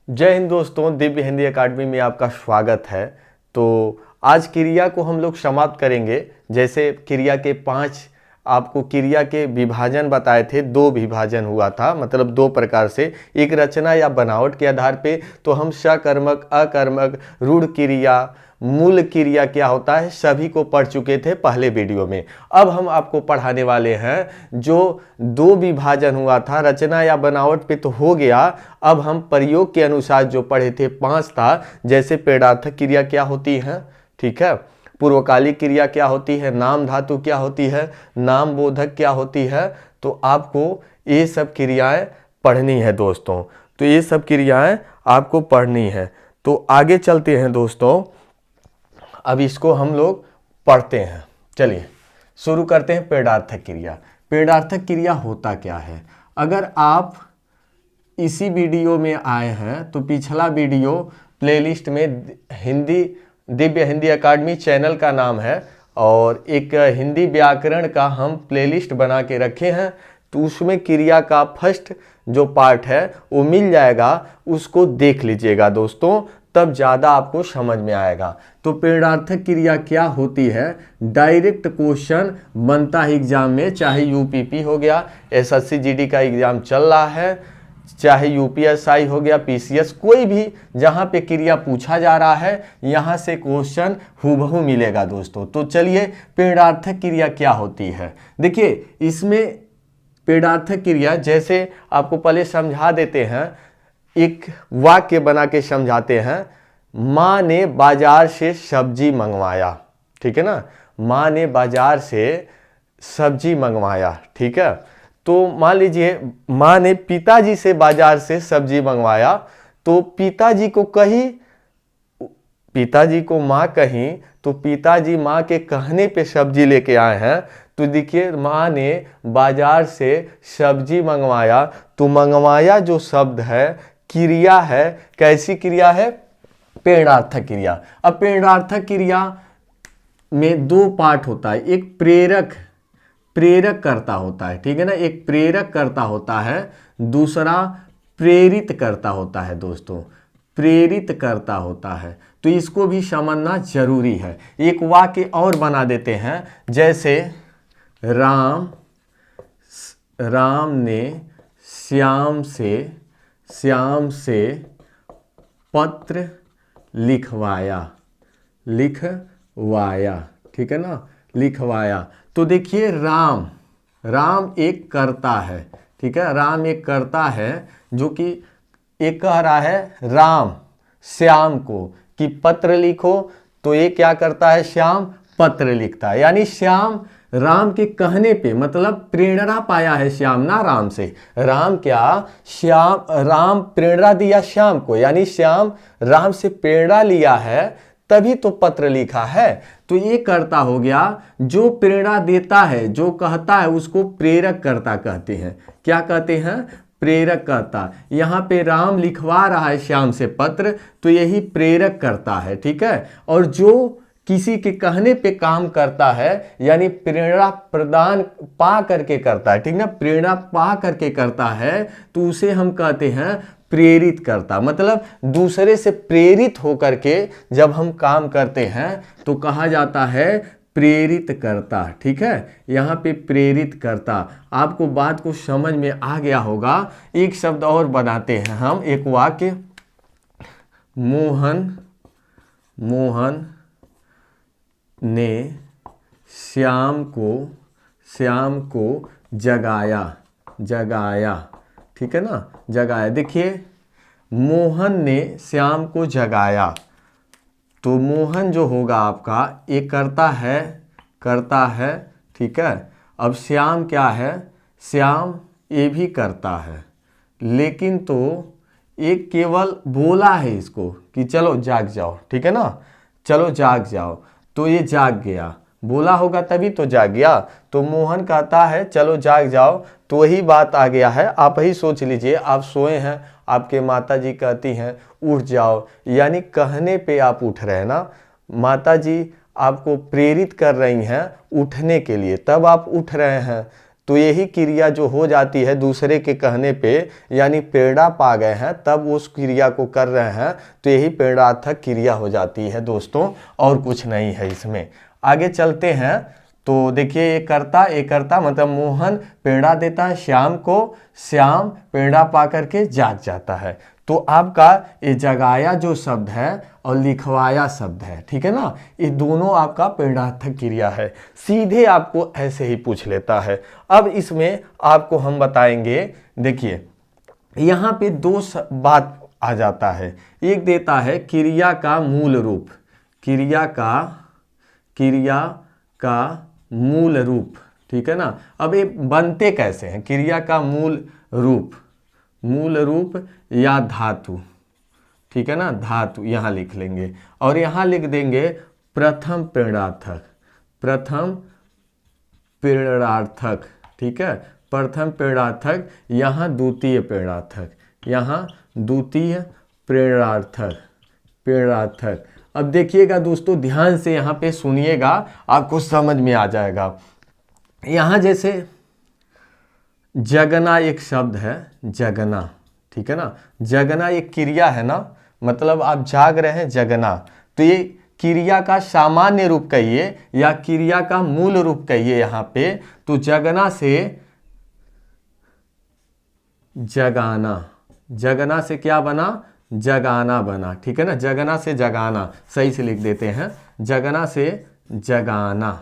जय हिंद दोस्तों, दिव्य हिंदी एकेडमी में आपका स्वागत है। तो आज क्रिया को हम लोग समाप्त करेंगे। जैसे क्रिया के 5 आपको क्रिया के विभाजन बताए थे, 2 विभाजन हुआ था, मतलब 2 प्रकार से, एक रचना या बनावट के आधार पे। तो हम सकर्मक, अकर्मक, रूढ़ क्रिया, मूल क्रिया क्या होता है, सभी को पढ़ चुके थे पहले वीडियो में। अब हम आपको पढ़ाने वाले हैं जो 2 विभाजन हुआ था, रचना या बनावट पे तो हो गया। अब हम प्रयोग के अनुसार जो पढ़े थे 5 था, जैसे प्रेरणार्थक क्रिया क्या होती है, ठीक है, पूर्वकालिक क्रिया क्या होती है, नाम धातु क्या होती है, नाम बोधक क्या होती है। तो आपको ये सब क्रियाएं पढ़नी है दोस्तों। तो ये सब क्रियाएं आपको पढ़नी है। तो आगे चलते हैं दोस्तों, अब इसको हम लोग पढ़ते हैं। चलिए शुरू करते हैं। प्रेरणार्थक क्रिया। प्रेरणार्थक क्रिया होता क्या है? अगर आप इसी वीडियो में आए हैं तो पिछला वीडियो प्लेलिस्ट में हिंदी, दिव्य हिंदी एकेडमी चैनल का नाम है, और एक हिंदी व्याकरण का हम प्लेलिस्ट बना के रखे हैं। तो उसमें क्रिया का फर्स्ट जो पार्ट है वो मिल जाएगा, उसको देख लीजिएगा दोस्तों, तब ज़्यादा आपको समझ में आएगा। तो प्रेरणार्थक क्रिया क्या होती है, डायरेक्ट क्वेश्चन बनता है एग्जाम में, चाहे यूपीपी हो गया, एसएससी जीडी का एग्जाम चल रहा है, चाहे यूपीएसआई हो गया, पीसीएस, कोई भी जहां पे क्रिया पूछा जा रहा है, यहां से क्वेश्चन हूबहू मिलेगा दोस्तों। तो चलिए प्रेरणार्थक क्रिया क्या होती है। देखिए इसमें प्रेरणार्थक क्रिया जैसे आपको पहले समझा देते हैं, एक वाक्य बना के समझाते हैं। माँ ने बाजार से सब्जी मंगवाया, ठीक है ना, माँ ने बाजार से सब्जी मंगवाया, ठीक है। तो मान लीजिए माँ ने पिताजी से बाजार से सब्जी मंगवाया, तो पिताजी को कही, पिताजी को माँ कहीं, तो पिताजी माँ के कहने पे सब्जी लेके आए हैं। तो देखिए माँ ने बाजार से सब्जी मंगवाया, तो मंगवाया जो शब्द है क्रिया है, कैसी क्रिया है, प्रेरणार्थक क्रिया। अब प्रेरणार्थक क्रिया में 2 पार्ट होता है, एक प्रेरक करता होता है, ठीक है ना, एक प्रेरक करता होता है, दूसरा प्रेरित करता होता है दोस्तों, प्रेरित करता होता है। तो इसको भी समझना जरूरी है। एक वाक्य और बना देते हैं, जैसे राम ने श्याम से पत्र लिखवाया, ठीक है ना, लिखवाया। तो देखिए राम एक कर्ता है, ठीक है, राम एक कर्ता है जो कि एक कह रहा है राम श्याम को कि पत्र लिखो, तो ये क्या करता है, श्याम पत्र लिखता है। यानी श्याम राम के कहने पे, मतलब प्रेरणा पाया है श्याम ना राम से, राम प्रेरणा दिया श्याम को, यानी श्याम राम से प्रेरणा लिया है तभी तो पत्र लिखा है। तो ये कर्ता हो गया, जो प्रेरणा देता है, जो कहता है, उसको प्रेरक कर्ता कहते हैं। क्या कहते हैं, प्रेरक कर्ता। यहाँ पे राम लिखवा रहा है श्याम से पत्र, तो यही प्रेरक करता है, ठीक है। और जो किसी के कहने पे काम करता है, यानी प्रेरणा प्रदान पा करके करता है, ठीक ना, प्रेरणा पा करके करता है, तो उसे हम कहते हैं प्रेरित करता। मतलब दूसरे से प्रेरित होकर के जब हम काम करते हैं तो कहा जाता है प्रेरित करता, ठीक है। यहाँ पे प्रेरित करता। आपको बात को समझ में आ गया होगा। एक शब्द और बनाते हैं हम, एक वाक्य, मोहन ने श्याम को जगाया, ठीक है ना, जगाया। देखिए मोहन ने श्याम को जगाया, तो मोहन जो होगा आपका ये करता है, ठीक है। अब श्याम क्या है, श्याम ये भी करता है, लेकिन तो एक केवल बोला है इसको कि चलो जाग जाओ, ठीक है ना, चलो जाग जाओ, तो ये जाग गया, बोला होगा तभी तो जाग गया। तो मोहन कहता है चलो जाग जाओ, तो वही बात आ गया है। आप ही सोच लीजिए, आप सोए हैं, आपके माता जी कहती हैं उठ जाओ, यानी कहने पे आप उठ रहे हैं ना, माता जी आपको प्रेरित कर रही हैं उठने के लिए, तब आप उठ रहे हैं। तो यही क्रिया जो हो जाती है दूसरे के कहने पे, यानी प्रेरणा पा गए हैं तब उस क्रिया को कर रहे हैं, तो यही प्रेरणार्थक क्रिया हो जाती है दोस्तों, और कुछ नहीं है इसमें। आगे चलते हैं तो देखिए ये करता मतलब मोहन प्रेरणा देता है श्याम को, श्याम प्रेरणा पा करके जाग जाता है। तो आपका ये जगाया जो शब्द है और लिखवाया शब्द है, ठीक है ना, ये दोनों आपका प्रेरणार्थक क्रिया है। सीधे आपको ऐसे ही पूछ लेता है। अब इसमें आपको हम बताएंगे, देखिए यहाँ पे दो बात आ जाता है। एक देता है क्रिया का मूल रूप, क्रिया का मूल रूप, ठीक है ना। अब ये बनते कैसे हैं, क्रिया का मूल रूप या धातु, ठीक है ना, धातु यहाँ लिख लेंगे और यहाँ लिख देंगे प्रथम प्रेरणार्थक, ठीक है, प्रथम प्रेरणार्थक, यहाँ द्वितीय प्रेरणार्थक। अब देखिएगा दोस्तों, ध्यान से यहाँ पे सुनिएगा, आपको समझ में आ जाएगा। यहाँ जैसे जगना एक शब्द है, जगना, ठीक है ना, जगना एक क्रिया है ना, मतलब आप जाग रहे हैं, जगना। तो ये क्रिया का सामान्य रूप कहिए या क्रिया का मूल रूप कहिए यहाँ पे। तो जगना से जगना से क्या बना, जगाना बना, ठीक है ना, जगना से जगाना, सही से लिख देते हैं, जगना से जगाना।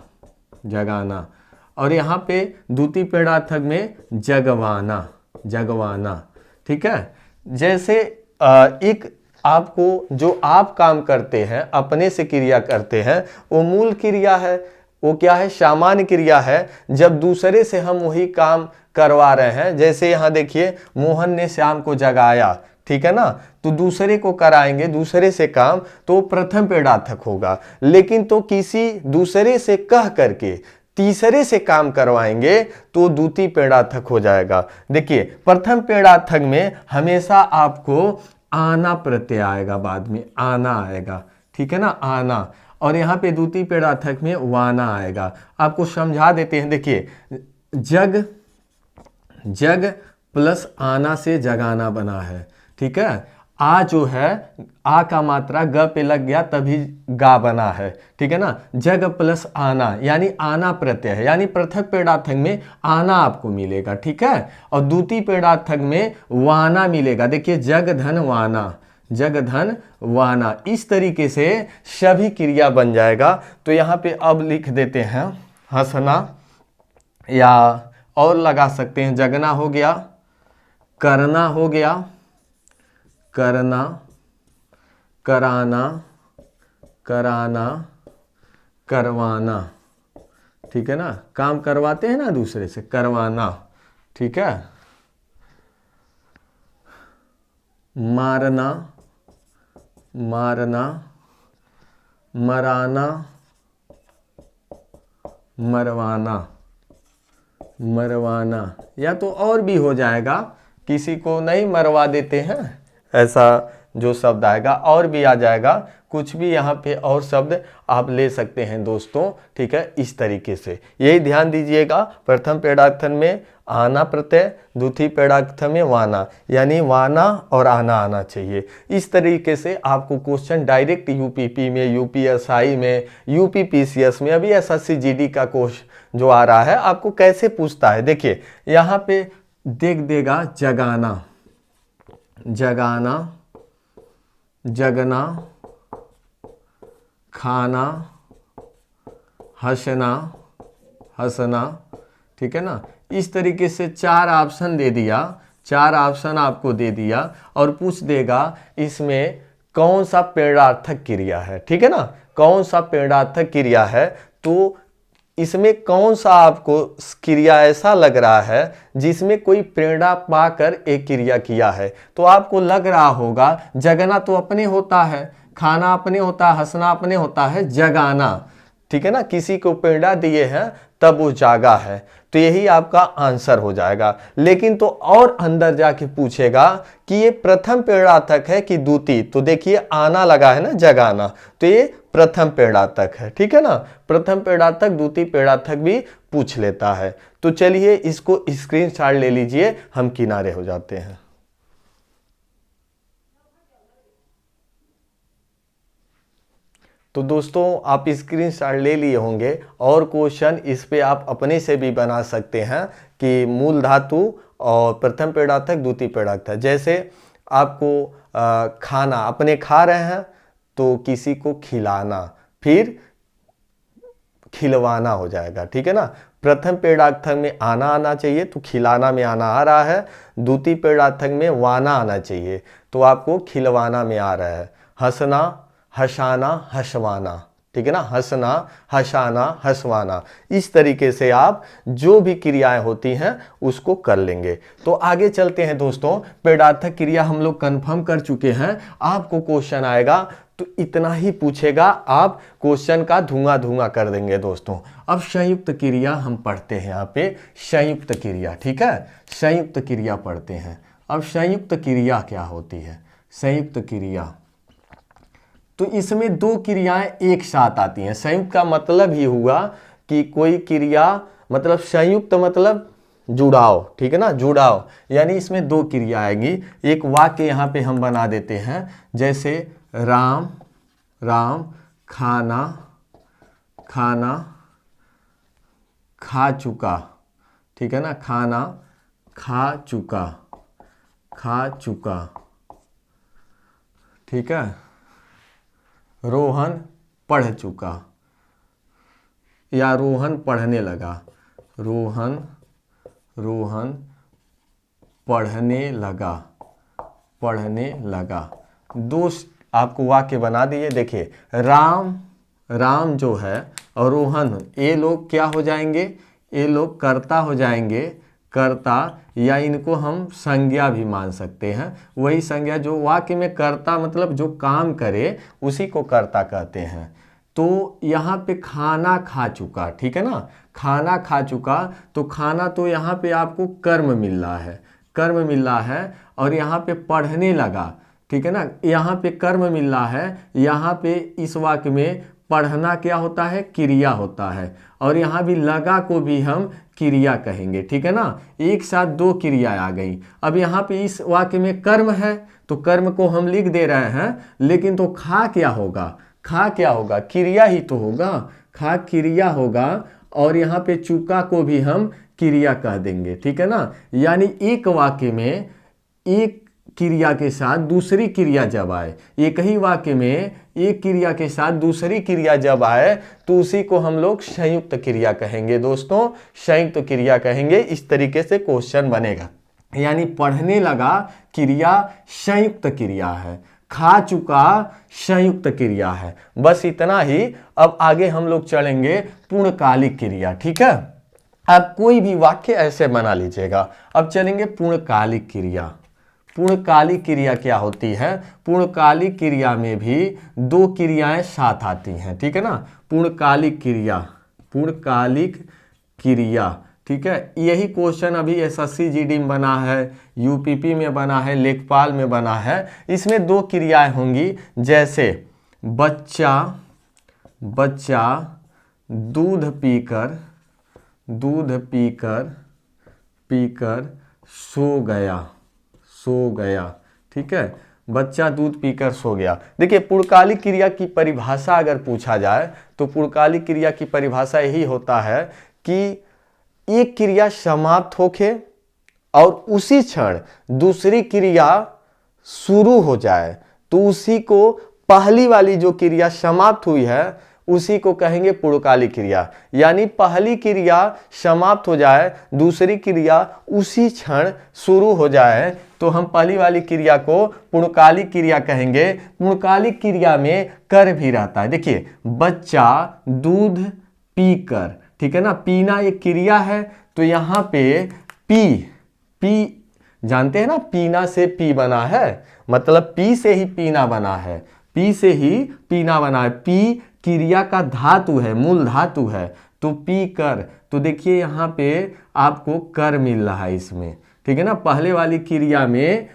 और यहाँ पे द्वितीय प्रेरणार्थक में जगवाना, ठीक है। जैसे एक आपको जो आप काम करते हैं, अपने से क्रिया करते हैं, वो मूल क्रिया है, वो क्या है, सामान्य क्रिया है। जब दूसरे से हम वही काम करवा रहे हैं, जैसे यहाँ देखिए मोहन ने श्याम को जगाया, ठीक है ना, तो दूसरे को कराएंगे दूसरे से काम, तो प्रथम प्रेरणार्थक होगा। लेकिन तो किसी दूसरे से कह करके तीसरे से काम करवाएंगे तो द्वितीय प्रेरणार्थक हो जाएगा। देखिए प्रथम प्रेरणार्थक में हमेशा आपको आना प्रत्यय आएगा, बाद में आना आएगा, ठीक है ना, आना। और यहाँ पे द्वितीय प्रेरणार्थक में वाना आएगा। आपको समझा देते हैं, देखिए जग प्लस आना से जगाना बना है, ठीक है। आ जो है, आ का मात्रा ग पे लग गया तभी गा बना है, ठीक है ना। जग प्लस आना यानी आना प्रत्यय है, यानी प्रथम प्रेरणार्थक में आना आपको मिलेगा, ठीक है। और द्वितीय प्रेरणार्थक में वाना मिलेगा। देखिए जग धन वाना, इस तरीके से सभी क्रिया बन जाएगा। तो यहाँ पे अब लिख देते हैं हंसना, या और लगा सकते हैं, जगना हो गया, करना हो गया, करना, कराना, करवाना, ठीक है ना, काम करवाते हैं ना दूसरे से, करवाना, ठीक है। मारना, मराना, मरवाना, या तो और भी हो जाएगा, किसी को नहीं मरवा देते हैं, ऐसा जो शब्द आएगा और भी आ जाएगा, कुछ भी यहाँ पे और शब्द आप ले सकते हैं दोस्तों, ठीक है। इस तरीके से यही ध्यान दीजिएगा, प्रथम प्रेरणार्थक में आना प्रत्यय, द्वितीय प्रेरणार्थक में वाना, यानी वाना और आना आना चाहिए। इस तरीके से आपको क्वेश्चन डायरेक्ट यूपीपी में, यूपीएसआई में, यूपीपीसीएस में, अभी एसएससी जीडी का क्वेश्चन जो आ रहा है आपको कैसे पूछता है। देखिए यहाँ पे देख देगा जगाना, जगना, खाना, हंसना, ठीक है ना। इस तरीके से चार ऑप्शन दे दिया, चार ऑप्शन आपको दे दिया और पूछ देगा इसमें कौन सा प्रेरणार्थक क्रिया है, ठीक है ना, कौन सा प्रेरणार्थक क्रिया है। तो इसमें कौन सा आपको क्रिया ऐसा लग रहा है जिसमें कोई प्रेरणा पाकर एक क्रिया किया है। तो आपको लग रहा होगा जगना तो अपने होता है, खाना अपने होता है, हंसना अपने होता है, जगाना, ठीक है ना, किसी को पेड़ा दिए हैं तब वो जागा है, तो यही आपका आंसर हो जाएगा। लेकिन तो और अंदर जाके पूछेगा कि ये प्रथम पेड़ार्थक है कि द्वितीय, तो देखिए आना लगा है ना, जगाना, तो ये प्रथम पेड़ार्थक है, ठीक है ना। प्रथम पेड़ार्थक द्वितीय पेड़ार्थक भी पूछ लेता है। तो चलिए इसको स्क्रीनशॉट ले लीजिए, हम किनारे हो जाते हैं। तो दोस्तों आप स्क्रीनशॉट ले लिए होंगे, और क्वेश्चन इस पे आप अपने से भी बना सकते हैं कि मूल धातु और प्रथम पेड़ार्थक द्वितीय पेड़ार्थक। जैसे आपको खाना, अपने खा रहे हैं तो किसी को खिलाना, फिर खिलवाना हो जाएगा, ठीक है ना। प्रथम पेड़ार्थक में आना आना चाहिए, तो खिलाना में आना आ रहा है। द्वितीय पेड़ार्थक में वाना आना चाहिए, तो आपको खिलवाना में आ रहा है। हंसना, हंसाना, हंसवाना, ठीक है ना, हंसना, हंसाना, हंसवाना, इस तरीके से आप जो भी क्रियाएं होती हैं उसको कर लेंगे। तो आगे चलते हैं दोस्तों। पेड़ार्थक क्रिया हम लोग कंफर्म कर चुके हैं। आपको क्वेश्चन आएगा तो इतना ही पूछेगा, आप क्वेश्चन का धुआं धुआं कर देंगे दोस्तों। अब संयुक्त क्रिया हम पढ़ते हैं, यहाँ पे संयुक्त क्रिया, ठीक है, संयुक्त क्रिया पढ़ते हैं। अब संयुक्त क्रिया क्या होती है? संयुक्त क्रिया, तो इसमें दो क्रियाएं एक साथ आती हैं। संयुक्त का मतलब ही हुआ कि कोई क्रिया, मतलब संयुक्त मतलब जुड़ाव, ठीक है ना, जुड़ाव, यानी इसमें दो क्रिया आएंगी। एक वाक्य यहाँ पे हम बना देते हैं, जैसे राम राम खाना खाना खा चुका, ठीक है ना, खाना खा चुका, खा चुका, ठीक है। रोहन पढ़ चुका, या रोहन पढ़ने लगा, रोहन रोहन पढ़ने लगा, पढ़ने लगा। दो आपको वाक्य बना दिए। देखिए राम, राम जो है और रोहन, ये लोग क्या हो जाएंगे? ये लोग कर्ता हो जाएंगे, कर्ता, या इनको हम संज्ञा भी मान सकते हैं। वही संज्ञा जो वाक्य में कर्ता मतलब जो काम करे उसी को कर्ता कहते हैं। तो यहाँ पे खाना खा चुका, ठीक है ना, खाना खा चुका, तो खाना तो यहाँ पे आपको कर्म मिल रहा है, कर्म मिल रहा है। और यहाँ पे पढ़ने लगा, ठीक है ना, यहाँ पे कर्म मिल रहा है। यहाँ पे इस वाक्य में पढ़ना क्या होता है? क्रिया होता है। और यहाँ भी लगा को भी हम क्रिया कहेंगे, ठीक है ना। एक साथ दो क्रिया आ गई। अब यहाँ पे इस वाक्य में कर्म है, तो कर्म को हम लिख दे रहे हैं, लेकिन तो खा क्या होगा? खा क्या होगा? क्रिया ही तो होगा, खा क्रिया होगा। और यहाँ पे चुका को भी हम क्रिया कह देंगे, ठीक है ना। यानी एक वाक्य में एक क्रिया के साथ दूसरी क्रिया जब आए, एक ही वाक्य में एक क्रिया के साथ दूसरी क्रिया जब आए, तो उसी को हम लोग संयुक्त क्रिया कहेंगे दोस्तों, संयुक्त क्रिया कहेंगे। इस तरीके से क्वेश्चन बनेगा। यानी पढ़ने लगा क्रिया संयुक्त क्रिया है, खा चुका संयुक्त क्रिया है। बस इतना ही। अब आगे हम लोग चलेंगे पूर्णकालिक क्रिया, ठीक है। आप कोई भी वाक्य ऐसे बना लीजिएगा। अब चलेंगे पूर्णकालिक क्रिया। पूर्णकालिक क्रिया क्या होती है? पूर्णकालिक क्रिया में भी दो क्रियाएं साथ आती हैं, ठीक है ना। पूर्णकालिक क्रिया, पूर्णकालिक क्रिया, ठीक है। यही क्वेश्चन अभी एसएससी जीडी में बना है, यूपीपी में बना है, लेखपाल में बना है। इसमें दो क्रियाएं होंगी, जैसे बच्चा, बच्चा दूध पीकर, दूध पीकर, पीकर सो गया, सो गया, ठीक है। बच्चा दूध पीकर सो गया। देखिए पूर्णकालिक क्रिया की परिभाषा अगर पूछा जाए तो पूर्णकालिक क्रिया की परिभाषा यही होता है कि एक क्रिया समाप्त होके और उसी क्षण दूसरी क्रिया शुरू हो जाए, तो उसी को पहली वाली जो क्रिया समाप्त हुई है उसी को कहेंगे पूर्णकालिक क्रिया। यानी पहली क्रिया समाप्त हो जाए, दूसरी क्रिया उसी क्षण शुरू हो जाए, तो हम पहली वाली क्रिया को पूर्णकालिक क्रिया कहेंगे। पूर्णकालिक क्रिया में कर भी रहता है। देखिए बच्चा दूध पीकर, ठीक है ना, पीना एक क्रिया है, तो यहाँ पे पी, पी जानते हैं ना, पीना से पी बना है, मतलब पी से ही पीना बना है। पी से ही पीना बना है। पी क्रिया का धातु है, मूल धातु है, तो पी कर। तो देखिए यहाँ पे आपको कर मिल रहा है इसमें, ठीक है ना। पहले वाली क्रिया में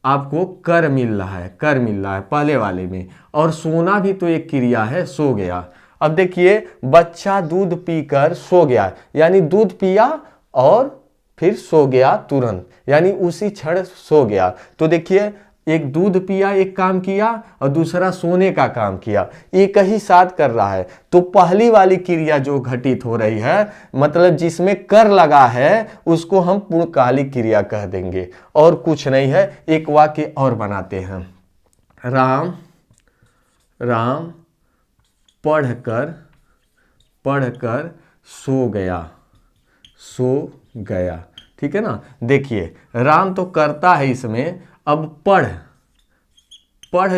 आपको कर मिल रहा है, कर मिल रहा है पहले वाले में। और सोना भी तो एक क्रिया है, सो गया। अब देखिए बच्चा दूध पीकर सो गया, यानी दूध पिया और फिर सो गया तुरंत, यानी उसी क्षण सो गया। तो देखिए एक दूध पिया एक काम किया और दूसरा सोने का काम किया, एक ही साथ कर रहा है। तो पहली वाली क्रिया जो घटित हो रही है, मतलब जिसमें कर लगा है, उसको हम पूर्णकालिक क्रिया कह देंगे, और कुछ नहीं है। एक वाक्य और बनाते हैं। राम पढ़कर सो गया, ठीक है ना। देखिए राम तो करता है इसमें, अब पढ़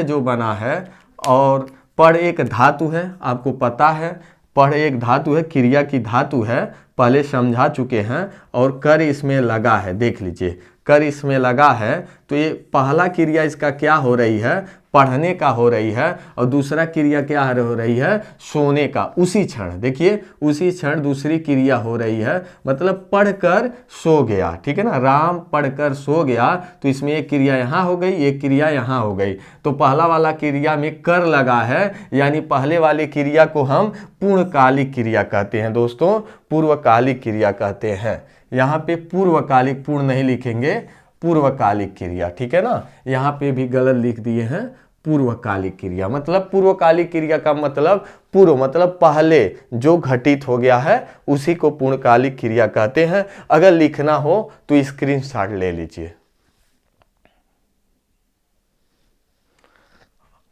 जो बना है, और पढ़ एक धातु है, आपको पता है पढ़ एक धातु है, क्रिया की धातु है, पहले समझा चुके हैं। और कर इसमें लगा है, देख लीजिए कर इसमें लगा है। तो ये पहला क्रिया इसका क्या हो रही है, पढ़ने का हो रही है, और दूसरा क्रिया क्या हो रही है, सोने का। उसी क्षण देखिए, उसी क्षण दूसरी क्रिया हो रही है, मतलब पढ़कर सो गया, ठीक है ना। राम पढ़कर सो गया, तो इसमें एक क्रिया यहाँ हो गई, एक क्रिया यहाँ हो गई। तो पहला वाला क्रिया में कर लगा है, यानी पहले वाले क्रिया को हम पूर्णकालिक क्रिया कहते हैं दोस्तों, पूर्वकालिक क्रिया कहते हैं। यहाँ पे पूर्वकालिक, पूर्ण नहीं लिखेंगे, पूर्वकालिक क्रिया, ठीक है ना। यहाँ पे भी गलत लिख दिए हैं, पूर्वकालिक क्रिया। मतलब पूर्वकालिक क्रिया का मतलब पूर्व, मतलब पहले जो घटित हो गया है उसी को पूर्णकालिक क्रिया कहते हैं। अगर लिखना हो तो स्क्रीनशॉट ले लीजिए।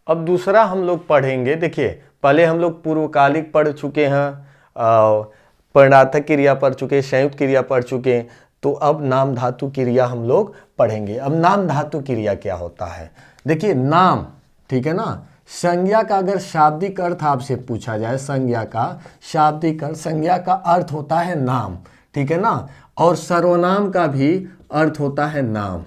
अब दूसरा हम लोग पढ़ेंगे। देखिए पहले हम लोग पूर्वकालिक पढ़ चुके हैं, परिणार्थक क्रिया पढ़ चुके, संयुक्त क्रिया पढ़ चुके। तो अब नाम धातु क्रिया हम लोग पढ़ेंगे। अब नाम धातु क्रिया क्या होता है, देखिए नाम, ठीक है ना। संज्ञा का अगर शाब्दिक अर्थ आपसे पूछा जाए, संज्ञा का शाब्दिक अर्थ, संज्ञा का अर्थ होता है नाम, ठीक है ना। और सर्वनाम का भी अर्थ होता है नाम,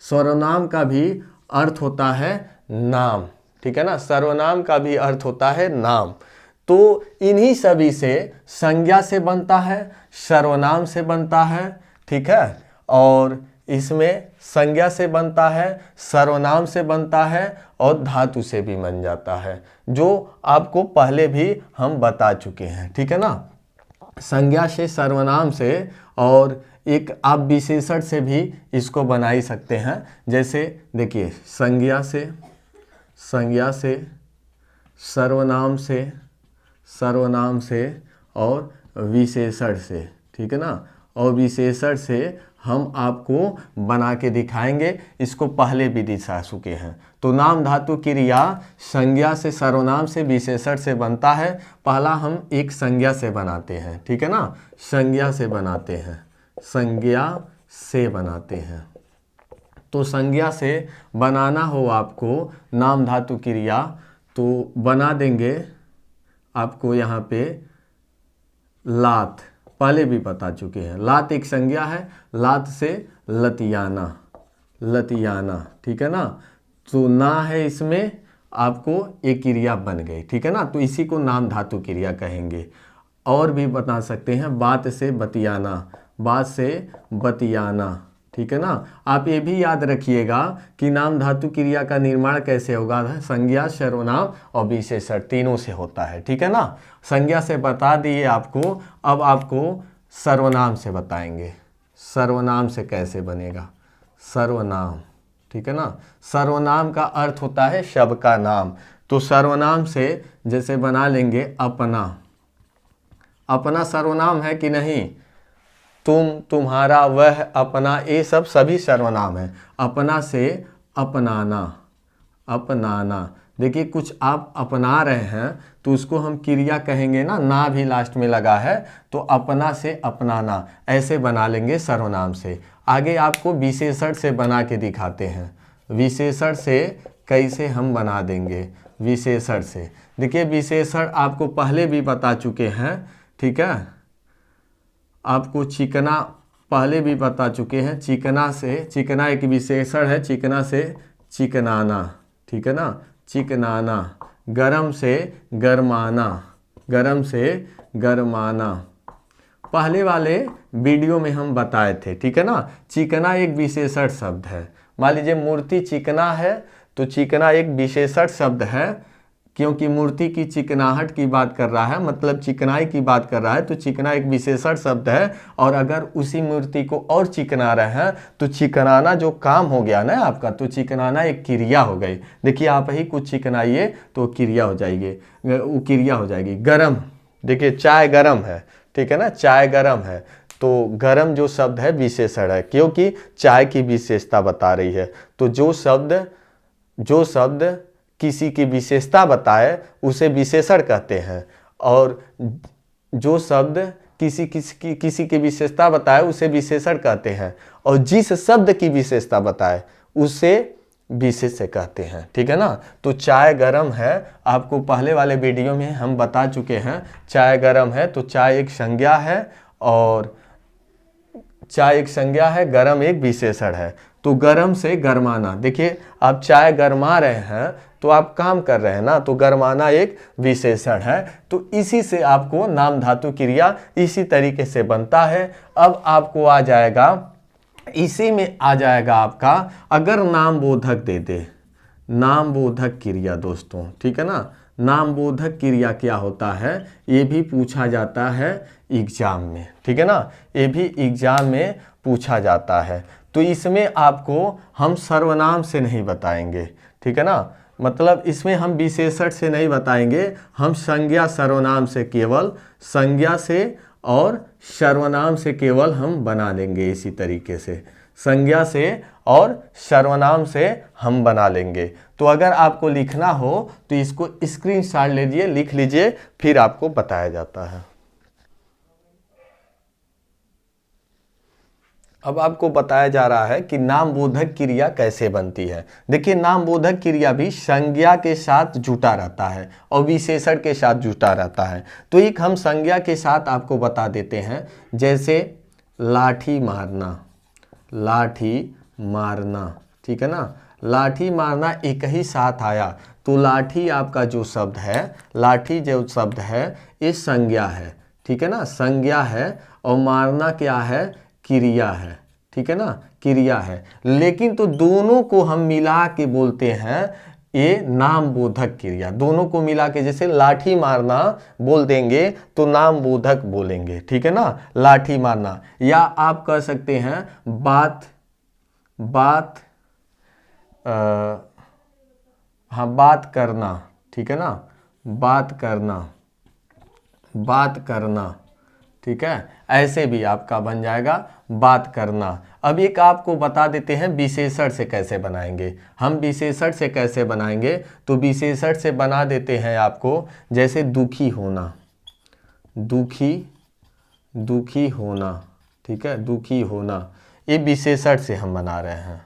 सर्वनाम का भी अर्थ होता है नाम, ठीक है ना। सर्वनाम का भी अर्थ होता है नाम। तो इन्हीं सभी से संज्ञा से बनता है, सर्वनाम से बनता है, ठीक है। और इसमें संज्ञा से बनता है, सर्वनाम से बनता है, और धातु से भी बन जाता है, जो आपको पहले भी हम बता चुके हैं, ठीक है ना। संज्ञा से, सर्वनाम से, और एक आप विशेषण से भी इसको बना ही सकते हैं। जैसे देखिए संज्ञा से, सर्वनाम से और विशेषण से, ठीक है ना। और विशेषण से हम आपको बना के दिखाएंगे, इसको पहले भी दिखा चुके हैं। तो नाम धातु क्रिया संज्ञा से, सर्वनाम से, विशेषण से बनता है। पहला हम एक संज्ञा से बनाते हैं, ठीक है ना। संज्ञा से बनाते हैं, संज्ञा से बनाते हैं। तो संज्ञा से बनाना हो आपको नाम धातु क्रिया, तो बना देंगे आपको यहाँ पे लात, पहले भी बता चुके हैं। लात एक संज्ञा है, लात से लतियाना, ठीक है ना। तो ना है इसमें, आपको एक क्रिया बन गई, ठीक है ना। तो इसी को नाम धातु क्रिया कहेंगे। और भी बता सकते हैं, बात से बतियाना, बात से बतियाना, ठीक है ना। आप ये भी याद रखिएगा कि नाम धातु क्रिया का निर्माण कैसे होगा, संज्ञा, सर्वनाम और विशेषण तीनों से होता है, ठीक है ना। संज्ञा से बता दिए आपको, अब आपको सर्वनाम से बताएंगे। सर्वनाम से कैसे बनेगा, सर्वनाम, ठीक है ना। सर्वनाम का अर्थ होता है शब्द का नाम। तो सर्वनाम से जैसे बना लेंगे अपना, अपना सर्वनाम है कि नहीं, तुम, तुम्हारा, वह, अपना, ये सब सभी सर्वनाम है। अपना से अपनाना, अपनाना। देखिए कुछ आप अपना रहे हैं तो उसको हम क्रिया कहेंगे ना, ना भी लास्ट में लगा है, तो अपना से अपनाना, ऐसे बना लेंगे सर्वनाम से। आगे आपको विशेषण से बना के दिखाते हैं। विशेषण से कैसे हम बना देंगे, विशेषण से देखिए, विशेषण आपको पहले भी बता चुके हैं, ठीक है। आपको चिकना पहले भी बता चुके हैं। चिकना से, चिकना एक विशेषण है, चिकना से चिकनाना, ठीक है ना, चिकनाना। गरम से गरमाना, गरम से गरमाना। पहले वाले वीडियो में हम बताए थे, ठीक है ना। चिकना एक विशेषण शब्द है। मान लीजिए मूर्ति चिकना है तो चिकना एक विशेषण शब्द है, क्योंकि मूर्ति की चिकनाहट की बात कर रहा है, मतलब चिकनाई की बात कर रहा है, तो चिकना एक विशेषण शब्द है। और अगर उसी मूर्ति को और चिकना रहे हैं तो चिकनाना जो काम हो गया ना आपका, तो चिकनाना एक क्रिया हो गई। देखिए आप ही कुछ चिकनाइए तो क्रिया हो जाएगी, वो क्रिया हो जाएगी। गरम, देखिए चाय गरम है, ठीक है ना, चाय गरम है, तो गरम जो शब्द है विशेषण है, क्योंकि चाय की विशेषता बता रही है। तो जो शब्द किसी की विशेषता बताए उसे विशेषण कहते हैं, और जो शब्द किसी की विशेषता बताए उसे विशेषण कहते हैं, और जिस शब्द की विशेषता बताए उसे विशेष्य कहते हैं, ठीक है ना। तो चाय गरम है, आपको पहले वाले वीडियो में हम बता चुके हैं। चाय गरम है तो चाय एक संज्ञा है, और चाय एक संज्ञा है, गरम एक विशेषण है। तो गरम से गरमाना, देखिए आप चाय गरमा रहे हैं तो आप काम कर रहे हैं ना, तो गरमाना एक विशेषण है। तो इसी से आपको नाम धातु क्रिया इसी तरीके से बनता है। अब आपको आ जाएगा, इसी में आ जाएगा आपका, अगर नाम बोधक दे दे, नाम बोधक क्रिया दोस्तों, ठीक है ना। नाम बोधक क्रिया क्या होता है ये भी पूछा जाता है एग्जाम में, ठीक है ना, ये भी एग्जाम में पूछा जाता है। तो इसमें आपको हम सर्वनाम से नहीं बताएंगे, ठीक है ना, मतलब इसमें हम विशेषण से नहीं बताएंगे, हम संज्ञा सर्वनाम से, केवल संज्ञा से और सर्वनाम से केवल हम बना लेंगे। इसी तरीके से संज्ञा से और सर्वनाम से हम बना लेंगे। तो अगर आपको लिखना हो तो इसको स्क्रीनशॉट लीजिए, लिख लीजिए, फिर आपको बताया जाता है। अब आपको बताया जा रहा है कि नाम बोधक क्रिया कैसे बनती है। देखिए नाम बोधक क्रिया भी संज्ञा के साथ जुटा रहता है और विशेषण के साथ जुटा रहता है। तो एक हम संज्ञा के साथ आपको बता देते हैं, जैसे लाठी मारना, लाठी मारना, ठीक है ना, लाठी मारना एक ही साथ आया। तो लाठी आपका जो शब्द है, लाठी जो शब्द है ये संज्ञा है, ठीक है ना, संज्ञा है, और मारना क्या है, क्रिया है, ठीक है ना, क्रिया है। लेकिन तो दोनों को हम मिला के बोलते हैं ये नाम बोधक क्रिया। दोनों को मिला के, जैसे लाठी मारना बोल देंगे तो नाम बोधक बोलेंगे, ठीक है ना, लाठी मारना। या आप कह सकते हैं बात करना, ठीक है ना, बात करना, ठीक है, ऐसे भी आपका बन जाएगा बात करना। अब एक आपको बता देते हैं विशेषण से कैसे बनाएंगे। हम विशेषण से कैसे बनाएंगे, तो विशेषण से बना देते हैं आपको, जैसे दुखी होना, दुखी होना, ठीक है, दुखी होना, ये विशेषण से हम बना रहे हैं।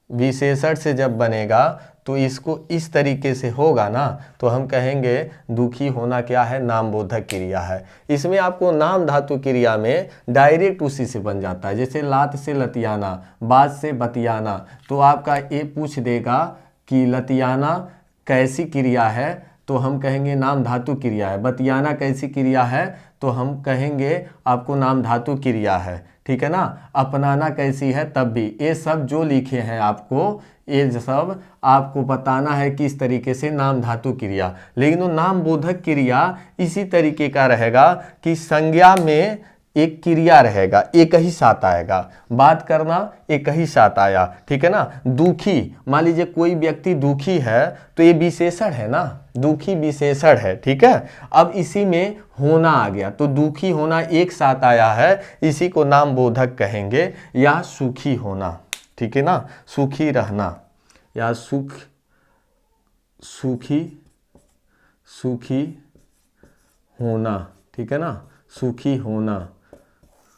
विशेषण से जब बनेगा तो इसको इस तरीके से होगा ना, तो हम कहेंगे दुखी होना क्या है, नाम बोधक क्रिया है। इसमें आपको नाम धातु क्रिया में डायरेक्ट उसी से बन जाता है, जैसे लात से लतियाना, बात से बतियाना। तो आपका ये पूछ देगा कि लतियाना कैसी क्रिया है, तो हम कहेंगे नाम धातु क्रिया है। बतियाना कैसी क्रिया है, तो हम कहेंगे आपको नाम धातु क्रिया है, ठीक है ना। अपनाना कैसी है, तब भी। ये सब जो लिखे हैं आपको, ये सब आपको बताना है किस तरीके से नाम धातु क्रिया। लेकिन वो नाम बोधक क्रिया इसी तरीके का रहेगा कि संज्ञा में एक क्रिया रहेगा, एक ही साथ आएगा। बात करना एक ही साथ आया, ठीक है ना। दुखी, मान लीजिए कोई व्यक्ति दुखी है तो ये विशेषण है ना, दुखी विशेषण है, ठीक है। अब इसी में होना आ गया, तो दुखी होना एक साथ आया है, इसी को नाम बोधक कहेंगे। या सुखी होना, ठीक है ना, सुखी रहना, या सुखी होना, ठीक है ना,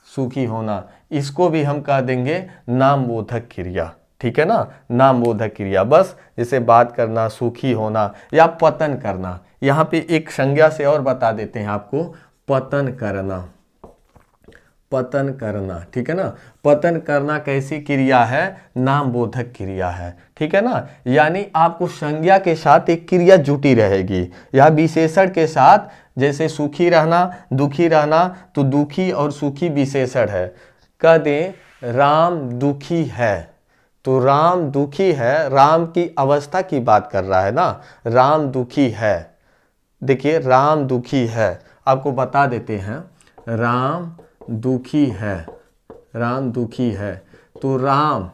सुखी होना, इसको भी हम कह देंगे नाम बोधक क्रिया, ठीक है ना, नाम बोधक क्रिया। बस जैसे बात करना, सुखी होना, या पतन करना। यहाँ पे एक संज्ञा से और बता देते हैं आपको, पतन करना, पतन करना, ठीक है ना। पतन करना कैसी क्रिया है, नाम बोधक क्रिया है, ठीक है ना। यानी आपको संज्ञा के साथ एक क्रिया जुटी रहेगी या विशेषण के साथ, जैसे सुखी रहना, दुखी रहना, तो दुखी और सुखी विशेषण है। कह दें राम दुखी है, तो राम दुखी है, राम की अवस्था की बात कर रहा है ना, राम दुखी है। देखिए राम दुखी है, आपको बता देते हैं, राम दुखी है, राम दुखी है। तो राम,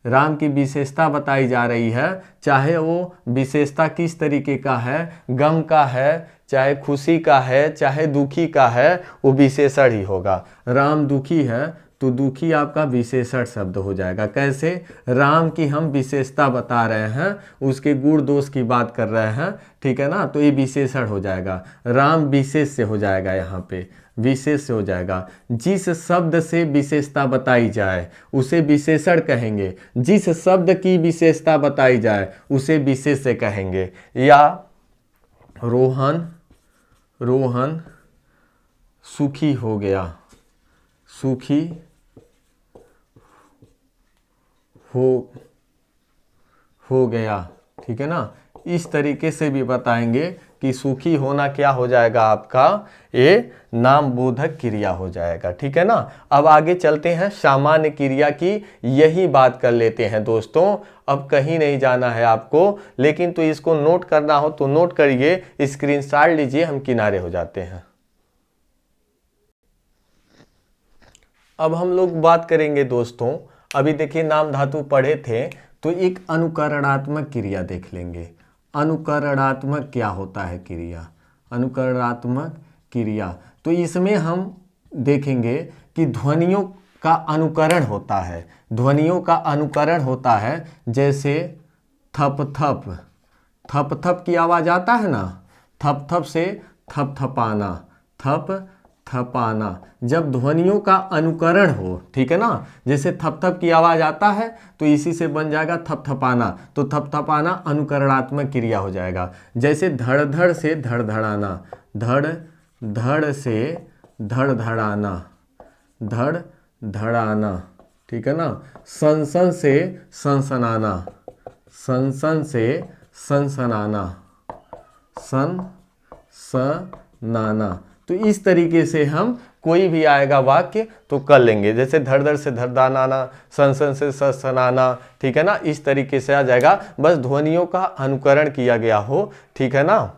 राम की विशेषता बताई जा रही है, चाहे वो विशेषता किस तरीके का है, गम का है, चाहे खुशी का है, चाहे दुखी का है, वो विशेषण ही होगा। राम दुखी है तो दुखी आपका विशेषण शब्द हो जाएगा। कैसे, राम की हम विशेषता बता रहे हैं, उसके गुण दोष की बात कर रहे हैं, ठीक है ना, तो ये विशेषण हो जाएगा। राम विशेष से हो जाएगा, यहाँ पे विशेष से हो जाएगा। जिस शब्द से विशेषता बताई जाए उसे विशेषण कहेंगे, जिस शब्द की विशेषता बताई जाए उसे विशेष से कहेंगे। या रोहन सुखी हो गया, सुखी हो गया, ठीक है ना। इस तरीके से भी बताएंगे कि सुखी होना क्या हो जाएगा आपका, ये नाम बोधक क्रिया हो जाएगा, ठीक है ना। अब आगे चलते हैं सामान्य क्रिया की, यही बात कर लेते हैं दोस्तों। अब कहीं नहीं जाना है आपको, लेकिन तो इसको नोट करना हो तो नोट करिए, स्क्रीनशॉट लीजिए, हम किनारे हो जाते हैं। अब हम लोग बात करेंगे दोस्तों, अभी देखिए नाम धातु पढ़े थे, तो एक अनुकरणात्मक क्रिया देख लेंगे। अनुकरणात्मक क्या होता है क्रिया, अनुकरणात्मक क्रिया, तो इसमें हम देखेंगे कि ध्वनियों का अनुकरण होता है, ध्वनियों का अनुकरण होता है। जैसे थप थप, थप थप की आवाज़ आता है ना, थप थप से थपथपाना, थप थपाना, जब ध्वनियों का अनुकरण हो, ठीक है ना, जैसे थप थप की आवाज़ आता है तो इसी से बन जाएगा थपथपाना, तो थपथपाना अनुकरणात्मक क्रिया हो जाएगा। जैसे धड़ धड़ से धड़धड़ाना, धड़ धड़ से धड़धड़ाना, धड़ धड़ाना, ठीक है ना। सनसन से सनसनाना, सनसन से सनसनाना, सन स नाना। तो इस तरीके से हम कोई भी आएगा वाक्य तो कर लेंगे, जैसे धड़ धड़ से धड़धड़ाना, सन से सनसनाना, ठीक है ना, इस तरीके से आ जाएगा। बस ध्वनियों का अनुकरण किया गया हो, ठीक है ना।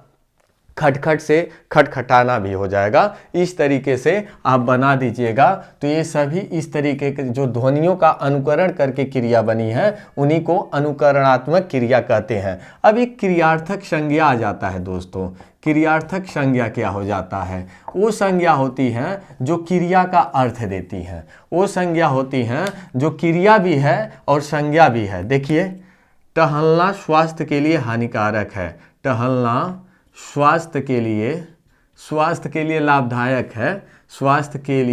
खटखट से खटखटाना भी हो जाएगा, इस तरीके से आप बना दीजिएगा। तो ये सभी इस तरीके के जो ध्वनियों का अनुकरण करके क्रिया बनी है, उन्हीं को अनुकरणात्मक क्रिया कहते हैं। अब एक क्रियार्थक संज्ञा आ जाता है दोस्तों। क्रियार्थक संज्ञा क्या हो जाता है, वो संज्ञा होती है जो क्रिया का अर्थ देती है, वो संज्ञा होती हैं जो क्रिया भी है और संज्ञा भी है। देखिए, टहलना स्वास्थ्य के लिए हानिकारक है, टहलना स्वास्थ्य के लिए लाभदायक है, स्वास्थ्य के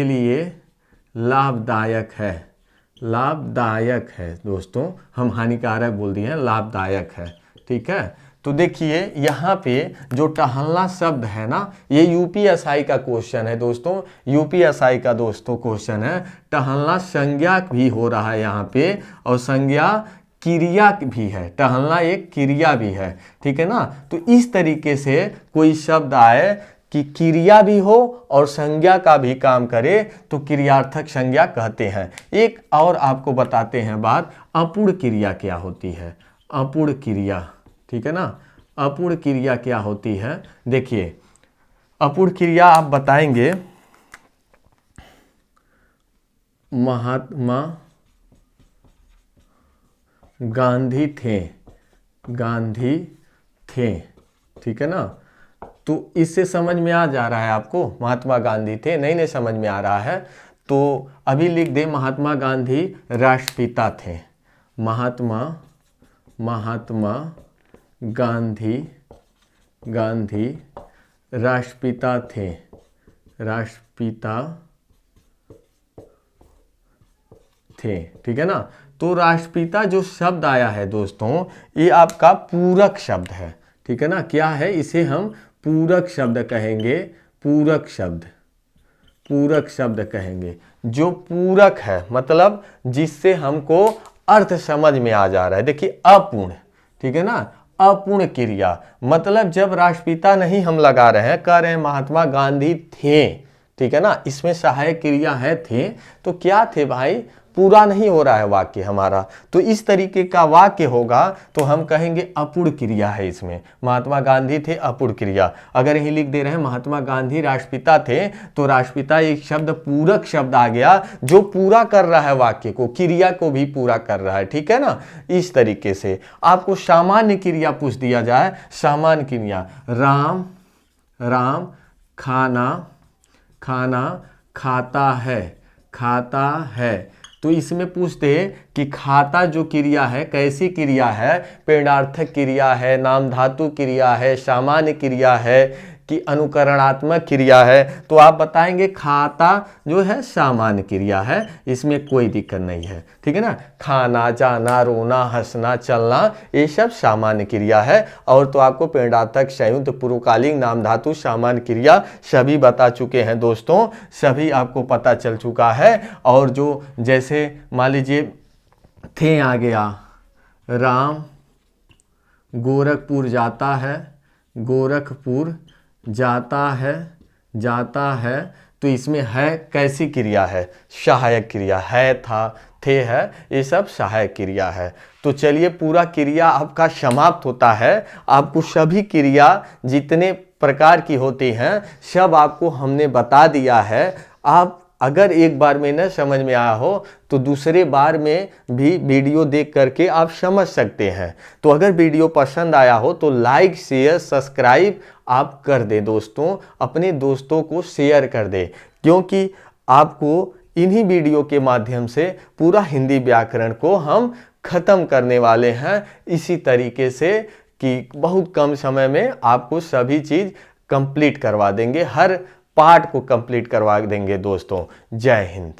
लिए लाभदायक है, लाभदायक है दोस्तों, हम हानिकारक बोल दिए हैं, लाभदायक है, ठीक है। तो देखिए यहाँ पे जो टहलना शब्द है ना, ये यूपीएसआई का क्वेश्चन है दोस्तों, यूपीएसआई का दोस्तों क्वेश्चन है। टहलना संज्ञा भी हो रहा है यहाँ पे, और संज्ञा क्रिया भी है, टहलना एक क्रिया भी है, ठीक है ना। तो इस तरीके से कोई शब्द आए कि क्रिया भी हो और संज्ञा का भी काम करे तो क्रियार्थक संज्ञा कहते हैं। एक और आपको बताते हैं बात, अपूर्ण क्रिया क्या होती है, अपूर्ण क्रिया, ठीक है ना। अपूर्ण क्रिया क्या होती है, देखिए अपूर्ण क्रिया आप बताएंगे, महात्मा गांधी थे, ठीक है ना। तो इससे समझ में आ जा रहा है आपको, महात्मा गांधी थे, नहीं समझ में आ रहा है तो अभी लिख दे, महात्मा गांधी राष्ट्रपिता थे, महात्मा गांधी राष्ट्रपिता थे, राष्ट्रपिता थे, ठीक है ना। तो राष्ट्रपिता जो शब्द आया है दोस्तों, ये आपका पूरक शब्द है, ठीक है ना। क्या है, इसे हम पूरक शब्द कहेंगे, पूरक शब्द, पूरक शब्द कहेंगे। जो पूरक है मतलब जिससे हमको अर्थ समझ में आ जा रहा है। देखिए अपूर्ण, ठीक है ना, अपूर्ण क्रिया मतलब जब राष्ट्रपिता नहीं हम लगा रहे हैं, कह रहे हैं महात्मा गांधी थे, ठीक है ना, इसमें सहायक क्रिया है थे, तो क्या थे भाई, पूरा नहीं हो रहा है वाक्य हमारा, तो इस तरीके का वाक्य होगा तो हम कहेंगे अपूर्ण क्रिया है इसमें। महात्मा गांधी थे अपूर्ण क्रिया। अगर यही लिख दे रहे हैं महात्मा गांधी राष्ट्रपिता थे, तो राष्ट्रपिता एक शब्द पूरक शब्द आ गया जो पूरा कर रहा है वाक्य को, क्रिया को भी पूरा कर रहा है, ठीक है ना। इस तरीके से आपको सामान्य क्रिया पूछ दिया जाए, सामान्य क्रिया, राम राम खाना खाना खाता है, खाता है, तो इसमें पूछते हैं कि खाता जो क्रिया है कैसी क्रिया है, पेड़ार्थक क्रिया है, नाम धातु क्रिया है, सामान्य क्रिया है कि अनुकरणात्मक क्रिया है, तो आप बताएंगे खाता जो है सामान्य क्रिया है, इसमें कोई दिक्कत नहीं है, ठीक है ना। खाना, जाना, रोना, हंसना, चलना, ये सब सामान्य क्रिया है। और तो आपको पेड़ार्थक, संयुक्त, पूर्वकालीन, नाम धातु, सामान्य क्रिया सभी बता चुके हैं दोस्तों, सभी आपको पता चल चुका है। और जो जैसे मान लीजिए थे आ गया, राम गोरखपुर जाता है, गोरखपुर जाता है, जाता है, तो इसमें है कैसी क्रिया है, सहायक क्रिया है, था, थे है, ये सब सहायक क्रिया है। तो चलिए पूरा क्रिया आपका समाप्त होता है। आपको सभी क्रिया जितने प्रकार की होती हैं सब आपको हमने बता दिया है। आप अगर एक बार में न समझ में आया हो तो दूसरे बार में भी वीडियो देख करके आप समझ सकते हैं। तो अगर वीडियो पसंद आया हो तो लाइक, शेयर, सब्सक्राइब आप कर दें दोस्तों, अपने दोस्तों को शेयर कर दें, क्योंकि आपको इन्हीं वीडियो के माध्यम से पूरा हिंदी व्याकरण को हम ख़त्म करने वाले हैं, इसी तरीके से कि बहुत कम समय में आपको सभी चीज़ कंप्लीट करवा देंगे, हर पार्ट को कंप्लीट करवा देंगे दोस्तों। जय हिंद।